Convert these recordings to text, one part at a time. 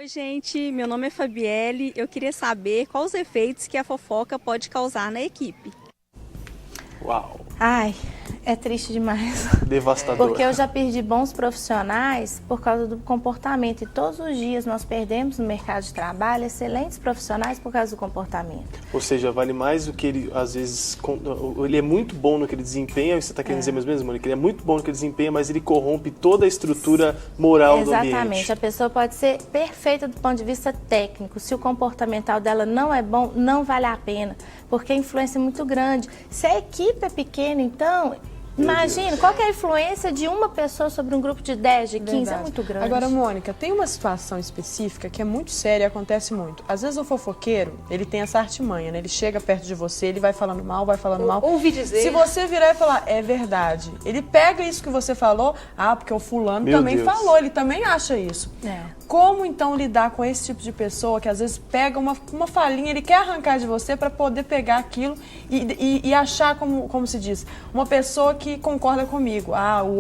Oi, gente. Meu nome é Fabielle. Eu queria saber quais os efeitos que a fofoca pode causar na equipe. Uau. Ai, é triste demais. Devastador. Porque eu já perdi bons profissionais por causa do comportamento. E todos os dias nós perdemos no mercado de trabalho excelentes profissionais por causa do comportamento. Ou seja, vale mais o que ele, às vezes, ele é muito bom no que ele desempenha, você está querendo dizer mesmo, Mônica? Ele é muito bom no que ele desempenha, mas ele corrompe toda a estrutura moral do ambiente. Exatamente. A pessoa pode ser perfeita do ponto de vista técnico. Se o comportamental dela não é bom, não vale a pena. Porque a influência é muito grande. Se a equipe é pequena, então... Imagina, qual que é a influência de uma pessoa sobre um grupo de 10, de 15? Verdade. É muito grande. Agora, Mônica, tem uma situação específica que é muito séria e acontece muito. Às vezes o fofoqueiro, ele tem essa artimanha, né? Ele chega perto de você, ele vai falando mal, Ouvi dizer. Se você virar e falar, é verdade. Ele pega isso que você falou, porque o fulano Meu também Deus. falou, ele também acha isso. Como, então, lidar com esse tipo de pessoa que às vezes pega uma falhinha, ele quer arrancar de você para poder pegar aquilo e achar, como se diz, uma pessoa que concorda comigo.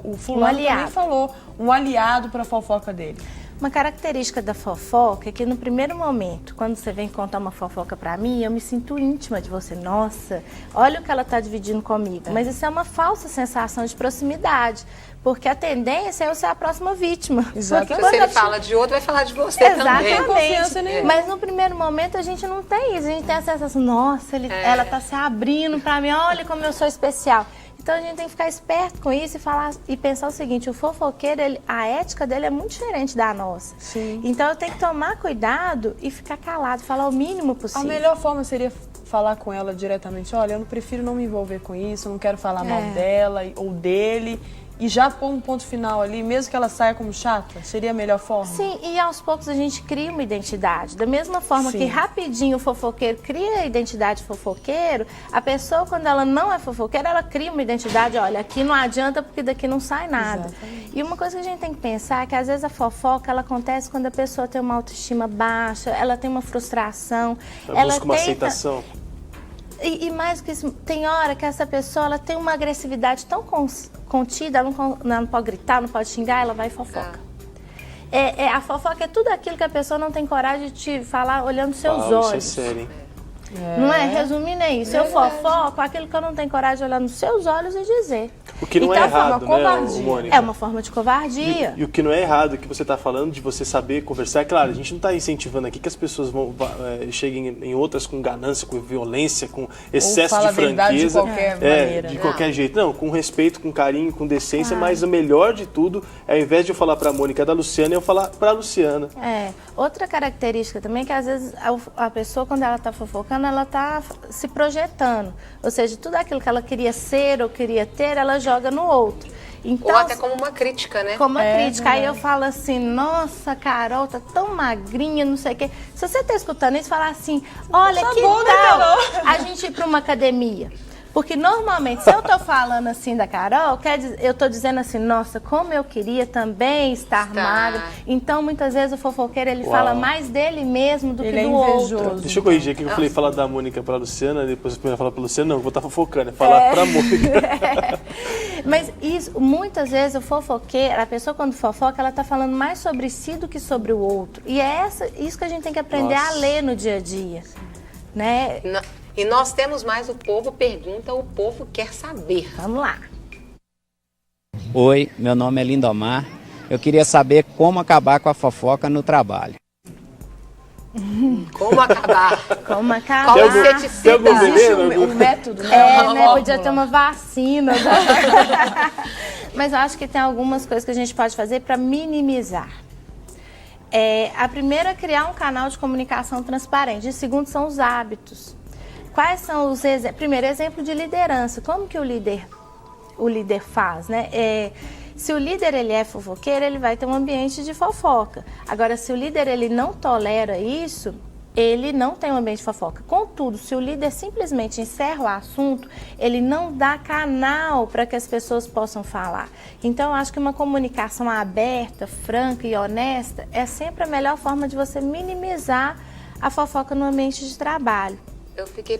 O fulano também falou, um aliado para a fofoca dele. Uma característica da fofoca é que no primeiro momento, quando você vem contar uma fofoca pra mim, eu me sinto íntima de você. Nossa, olha o que ela tá dividindo comigo. Mas isso é uma falsa sensação de proximidade, porque a tendência é eu ser a próxima vítima. Exatamente. Se ele fala de outro, vai falar de você também. Exatamente. Mas no primeiro momento a gente não tem isso. A gente tem a sensação, nossa, ela tá se abrindo pra mim, olha como eu sou especial. Então a gente tem que ficar esperto com isso e pensar o seguinte, o fofoqueiro, a ética dele é muito diferente da nossa. Sim. Então eu tenho que tomar cuidado e ficar calado, falar o mínimo possível. A melhor forma seria falar com ela diretamente, olha, eu não prefiro não me envolver com isso, eu não quero falar mal dela ou dele. E já pôr um ponto final ali, mesmo que ela saia como chata, seria a melhor forma? Sim, e aos poucos a gente cria uma identidade. Da mesma forma que rapidinho o fofoqueiro cria a identidade fofoqueiro, a pessoa, quando ela não é fofoqueira, ela cria uma identidade, olha, aqui não adianta porque daqui não sai nada. Exatamente. E uma coisa que a gente tem que pensar é que às vezes a fofoca, ela acontece quando a pessoa tem uma autoestima baixa, ela tem uma frustração. Ela busca uma aceitação. E mais que isso, tem hora que essa pessoa ela tem uma agressividade tão contida, ela não pode gritar, não pode xingar, ela vai e fofoca. A fofoca é tudo aquilo que a pessoa não tem coragem de te falar olhando nos seus olhos. Isso é sério, hein? Não é? Resumindo, é isso. Eu fofoco aquilo que eu não tenho coragem de olhar nos seus olhos e dizer. O que não é errado, né, Mônica? É uma forma de covardia. E o que não é errado, que você está falando de você saber conversar, é claro, a gente não está incentivando aqui que as pessoas cheguem em outras com ganância, com violência, com excesso de franqueza. De qualquer maneira. De qualquer jeito. Não, com respeito, com carinho, com decência, mas o melhor de tudo é, ao invés de eu falar para a Mônica da Luciana, eu falar para a Luciana. Outra característica também é que às vezes a pessoa, quando ela está fofocando, ela está se projetando. Ou seja, tudo aquilo que ela queria ser ou queria ter, ela joga no outro. Então, ou até como uma crítica, né? Como uma crítica. Aí eu falo assim, nossa, Carol, tá tão magrinha, não sei o quê. Se você tá escutando isso, falar assim, olha, que tal a gente ir para uma academia? Porque normalmente, se eu tô falando assim da Carol, eu tô dizendo assim, nossa, como eu queria também estar magra. Então, muitas vezes o fofoqueiro, ele fala mais dele mesmo do que do outro. Deixa eu corrigir aqui, eu falei falar da Mônica pra Luciana, depois eu primeiro falar pra Luciana, não, eu vou estar fofocando, é falar pra Mônica. Mas isso, muitas vezes o fofoqueiro, a pessoa quando fofoca, ela tá falando mais sobre si do que sobre o outro. E é isso que a gente tem que aprender a ler no dia a dia, né? E nós temos mais o povo pergunta, o povo quer saber. Vamos lá. Oi, meu nome é Lindomar. Eu queria saber como acabar com a fofoca no trabalho. Como acabar? Como acabar? Qual inseticida? Existe um método, né? Né? Podia ter uma vacina. Mas eu acho que tem algumas coisas que a gente pode fazer para minimizar. A primeira é criar um canal de comunicação transparente. E segundo são os hábitos. Quais são os exemplos? Primeiro, exemplo de liderança. Como que o líder faz, né? Se o líder ele é fofoqueiro, ele vai ter um ambiente de fofoca. Agora, se o líder ele não tolera isso, ele não tem um ambiente de fofoca. Contudo, se o líder simplesmente encerra o assunto, ele não dá canal para que as pessoas possam falar. Então, eu acho que uma comunicação aberta, franca e honesta é sempre a melhor forma de você minimizar a fofoca no ambiente de trabalho. Eu fiquei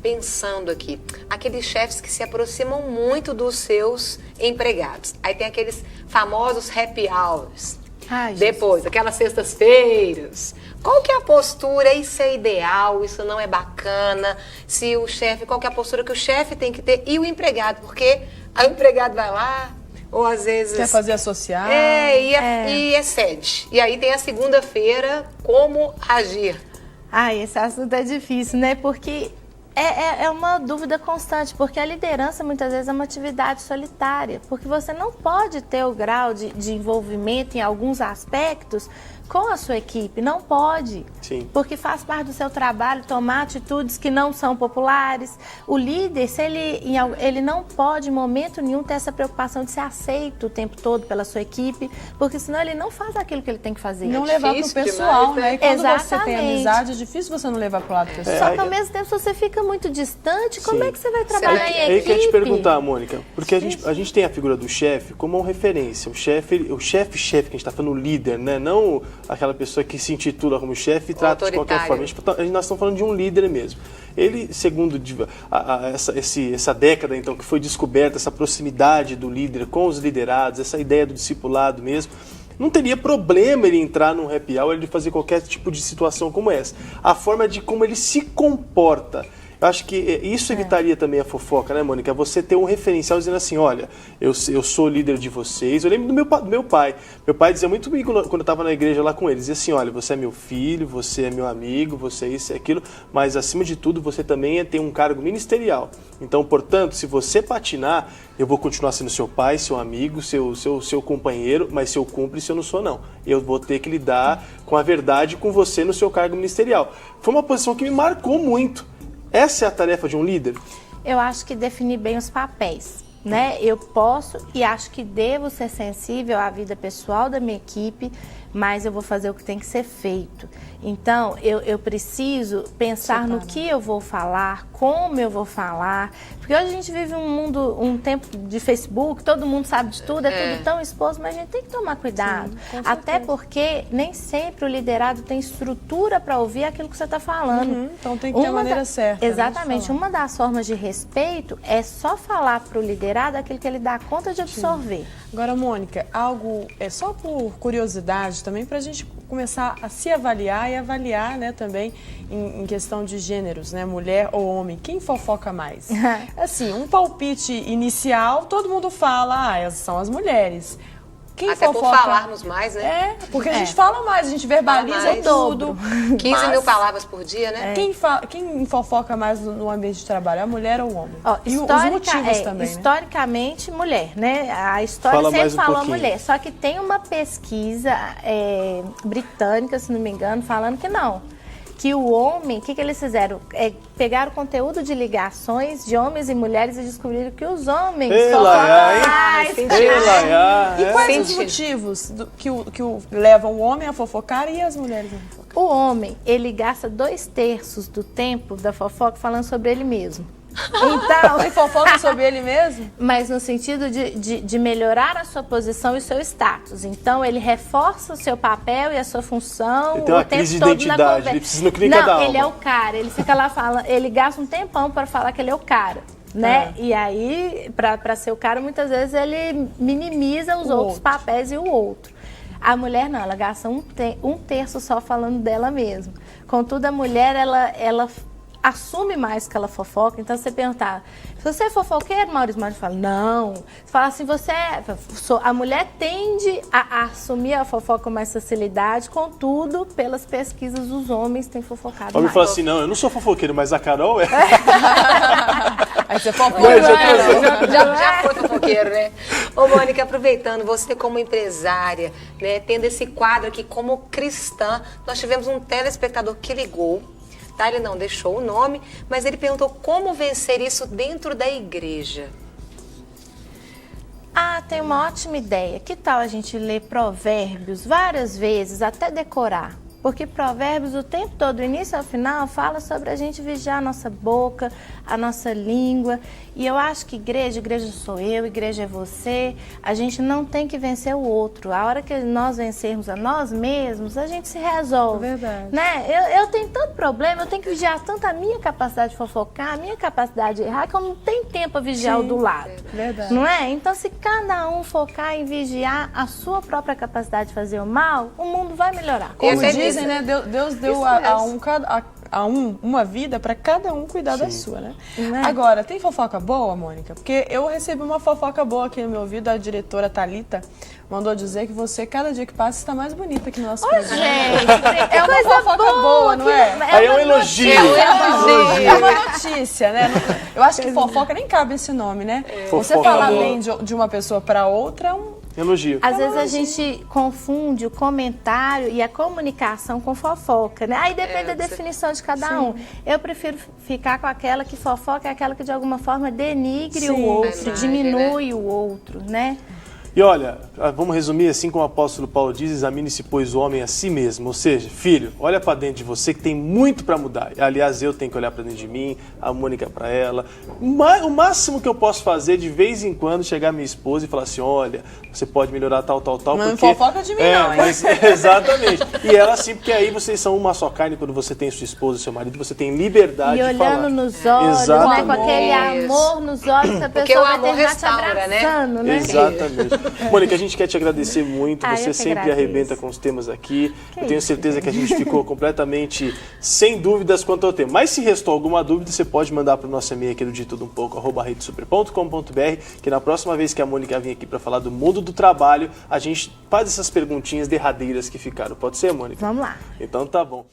pensando aqui, aqueles chefes que se aproximam muito dos seus empregados. Aí tem aqueles famosos happy hours. Ai, Depois, aquelas sextas-feiras. Qual que é a postura? Isso é ideal, isso não é bacana. Se o chefe, qual que é a postura que o chefe tem que ter e o empregado? Porque o empregado vai lá, ou às vezes... Quer fazer associar. E excede. E aí tem a segunda-feira, como agir. Ai, esse assunto é difícil, né? Porque é uma dúvida constante, porque a liderança muitas vezes é uma atividade solitária, porque você não pode ter o grau de envolvimento em alguns aspectos com a sua equipe, não pode. Sim. Porque faz parte do seu trabalho tomar atitudes que não são populares. O líder, se ele não pode em momento nenhum ter essa preocupação de ser aceito o tempo todo pela sua equipe, porque senão ele não faz aquilo que ele tem que fazer. Não levar pro difícil pessoal, demais, né? né? E quando você tem Exatamente. amizade, é difícil você não levar pro lado pessoal. Só que ao mesmo tempo, se você fica muito distante, como Sim. é que você vai trabalhar em Aí equipe? que eu ia te perguntar, Mônica, porque a gente tem a figura do chefe como uma referência. O chefe que a gente está falando, o líder, né? Não aquela pessoa que se intitula como chefe e trata de qualquer forma. Nós estamos falando de um líder mesmo. Ele, segundo essa década, então, que foi descoberta essa proximidade do líder com os liderados, essa ideia do discipulado mesmo, não teria problema ele entrar num happy hour, ele fazer qualquer tipo de situação como essa. A forma de como ele se comporta. Eu acho que isso evitaria também a fofoca, né, Mônica? Você ter um referencial dizendo assim, olha, eu sou líder de vocês. Eu lembro do meu pai. Meu pai dizia muito comigo quando eu estava na igreja lá com ele. Dizia assim, olha, você é meu filho, você é meu amigo, você é isso e aquilo, mas acima de tudo você também tem um cargo ministerial. Então, portanto, se você patinar, eu vou continuar sendo seu pai, seu amigo, seu companheiro, mas seu cúmplice eu não sou, não. Eu vou ter que lidar com a verdade com você no seu cargo ministerial. Foi uma posição que me marcou muito. Essa é a tarefa de um líder? Eu acho que definir bem os papéis, né? Eu posso e acho que devo ser sensível à vida pessoal da minha equipe, mas eu vou fazer o que tem que ser feito. Então, eu preciso pensar no que eu vou falar, como eu vou falar, porque hoje a gente vive um tempo de Facebook, todo mundo sabe de tudo, é tudo tão exposto, mas a gente tem que tomar cuidado. Sim, até porque nem sempre o liderado tem estrutura para ouvir aquilo que você está falando. Então tem que ter a maneira certa. Exatamente. Uma das formas de respeito é só falar para o liderado aquilo que ele dá conta de absorver. Agora, Mônica, algo só por curiosidade também, para a gente começar a se avaliar e avaliar, né, também em questão de gêneros, né, mulher ou homem. Quem fofoca mais? Assim, um palpite inicial, todo mundo fala, são as mulheres. Quem Até fofoca... por falarmos mais, né? Porque a gente fala mais, a gente verbaliza mais. tudo. 15 mil palavras por dia, né? Quem fofoca mais no ambiente de trabalho? A mulher ou o homem? E os motivos também, historicamente, mulher, né? A história Fala sempre mais um falou pouquinho. mulher. Só que tem uma pesquisa britânica, se não me engano, falando que não. Que o homem, o que eles fizeram? Pegaram conteúdo de ligações de homens e mulheres e descobriram que os homens E quais os motivos que levam o homem a fofocar e as mulheres a fofocar? O homem, ele gasta 2/3 do tempo da fofoca falando sobre ele mesmo. Então, Ele fofoca sobre ele mesmo? mas no sentido de melhorar a sua posição e o seu status. Então, ele reforça o seu papel e a sua função. Ele tem uma o tempo crise de todo identidade, na conversa. ele precisa no clínica da Não, alma. ele é o cara, ele fica lá falando, ele gasta um tempão para falar que ele é o cara. Né? E aí, para ser o cara, muitas vezes ele minimiza os outros papéis e o outro. A mulher não, ela gasta um terço só falando dela mesma. Contudo, a mulher, ela assume mais que ela fofoca. Então, você perguntar, você é fofoqueiro, Maurício? Maurício fala, não. Você fala assim, a mulher tende a assumir a fofoca com mais facilidade, contudo, pelas pesquisas, os homens têm fofocado O homem mais. fala assim, não, eu não sou fofoqueiro, mas a Carol é. Aí você fofoca. Já foi fofoqueiro, né? Ô, Mônica, aproveitando, você como empresária, né, tendo esse quadro aqui como cristã, nós tivemos um telespectador que ligou, tá? Ele não deixou o nome, mas ele perguntou como vencer isso dentro da igreja. Tem uma ótima ideia. Que tal a gente ler Provérbios várias vezes, até decorar? Porque Provérbios, o tempo todo, do início ao final, fala sobre a gente vigiar a nossa boca, a nossa língua. E eu acho que igreja sou eu, igreja é você. A gente não tem que vencer o outro. A hora que nós vencermos a nós mesmos, a gente se resolve. Verdade. Né? Eu tenho tanto problema, eu tenho que vigiar tanto a minha capacidade de fofocar, a minha capacidade de errar, que eu não tenho tempo para vigiar o do lado. Verdade. Não é? Então, se cada um focar em vigiar a sua própria capacidade de fazer o mal, o mundo vai melhorar. Como dizem, né? Deus deu uma vida para cada um cuidar da sua, né? Agora, tem fofoca boa, Mônica? Porque eu recebi uma fofoca boa aqui no meu ouvido, a diretora Thalita mandou dizer que você, cada dia que passa, está mais bonita aqui no nosso programa. Gente, é uma fofoca boa, não é? Aí é um elogio. É uma notícia, né? Eu acho que fofoca nem cabe esse nome, né? Você falar bem de uma pessoa para outra é um elogio. Às vezes a gente confunde o comentário e a comunicação com fofoca, né? Aí depende da definição de cada um. Eu prefiro ficar com aquela que fofoca, é aquela que de alguma forma denigre o outro, diminui o outro, né? E olha, vamos resumir assim como o apóstolo Paulo diz, examine-se, pois, o homem a si mesmo. Ou seja, filho, olha para dentro de você que tem muito para mudar. Aliás, eu tenho que olhar para dentro de mim, a Mônica para ela. O máximo que eu posso fazer, de vez em quando, chegar minha esposa e falar assim, olha, você pode melhorar tal. Não porque... fofoca de mim não, hein? Mas, exatamente. E ela sim, porque aí vocês são uma só carne, quando você tem sua esposa e seu marido, você tem liberdade de falar. E olhando nos olhos, né? Com aquele amor nos olhos, a pessoa vai terminar te abraçando, né? Exatamente. Mônica, a gente quer te agradecer muito, você sempre arrebenta com os temas aqui. Eu tenho certeza que a gente ficou completamente sem dúvidas quanto ao tema. Mas se restou alguma dúvida, você pode mandar para o nosso e-mail aqui do ditudumpouco, @redesuper.com.br, que na próxima vez que a Mônica vir aqui para falar do mundo do trabalho, a gente faz essas perguntinhas derradeiras que ficaram. Pode ser, Mônica? Vamos lá. Então tá bom.